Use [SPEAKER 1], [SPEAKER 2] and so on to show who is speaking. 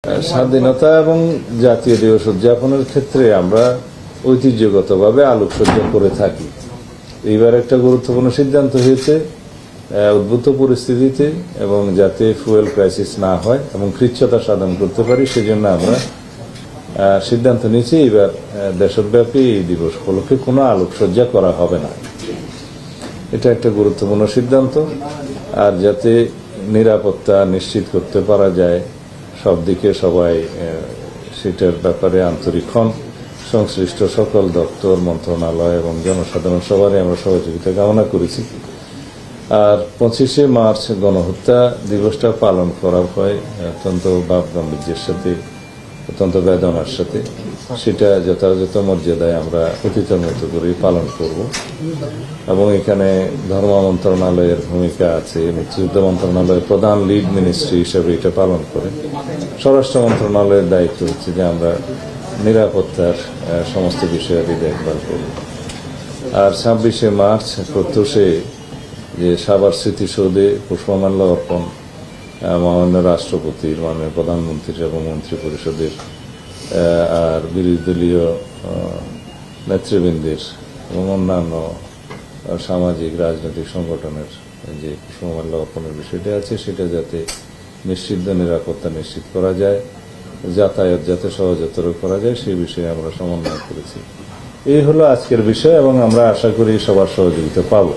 [SPEAKER 1] স্বাধীনতা এবং জাতীয় দিবস উদযাপনের ক্ষেত্রে আমরা ঐতিহ্যগতভাবে আলোকসজ্জা করে থাকি। এইবার একটা গুরুত্বপূর্ণ সিদ্ধান্ত হয়েছে উদ্ভূত পরিস্থিতিতে এবং যাতে ফুয়েল ক্রাইসিস না হয় এবং কৃচ্ছতা সাধন করতে পারি, সেজন্য আমরা সিদ্ধান্ত নিয়েছি এবার দেশব্যাপী এই দিবস উপলক্ষে কোনো আলোকসজ্জা করা হবে না। এটা একটা গুরুত্বপূর্ণ সিদ্ধান্ত। আর যাতে নিরাপত্তা নিশ্চিত করতে পারা যায় সব দিকে, সবাই সেটার ব্যাপারে আন্তরিক হন। সংশ্লিষ্ট সকল দপ্তর, মন্ত্রণালয় এবং জনসাধারণ সবারই আমরা সহযোগিতা কামনা করেছি। আর 25শে মার্চ গণহত্যা দিবসটা পালন করা হয় অত্যন্ত ভাব গাম্ভীর্যের সাথে, অত্যন্ত বেদনার সাথে। সেটা যথাযথ মর্যাদায় আমরা অতীতের মতো করেই পালন করব এবং এখানে ধর্ম মন্ত্রণালয়ের ভূমিকা আছে। মুক্তিযুদ্ধ মন্ত্রণালয়ের প্রধান লিড মিনিস্ট্রি হিসেবে এটা পালন করে। স্বরাষ্ট্র মন্ত্রণালয়ের দায়িত্ব হচ্ছে যে আমরা নিরাপত্তার সমস্ত বিষয়াদি দেখভাল করব। আর 26শে মার্চ প্রত্যুষে যে সাভার স্মৃতিসৌধে পুষ্পমাল্য অর্পণ মাননীয় রাষ্ট্রপতির, মাননীয় প্রধানমন্ত্রীর এবং মন্ত্রী পরিষদের আর বিরোধী দলীয় নেতৃবৃন্দের এবং অন্যান্য সামাজিক রাজনৈতিক সংগঠনের যে পুষ্পমাল্য অর্পণের বিষয়টা আছে, সেটা যাতে নিশ্চিত নিরাপত্তা নিশ্চিত করা যায়, যাতায়াত যাতে সহজতর করা যায়, সেই বিষয়ে আমরা সমন্বয় করেছি। এই হলো আজকের বিষয় এবং আমরা আশা করি সবার সহযোগিতা পাবো।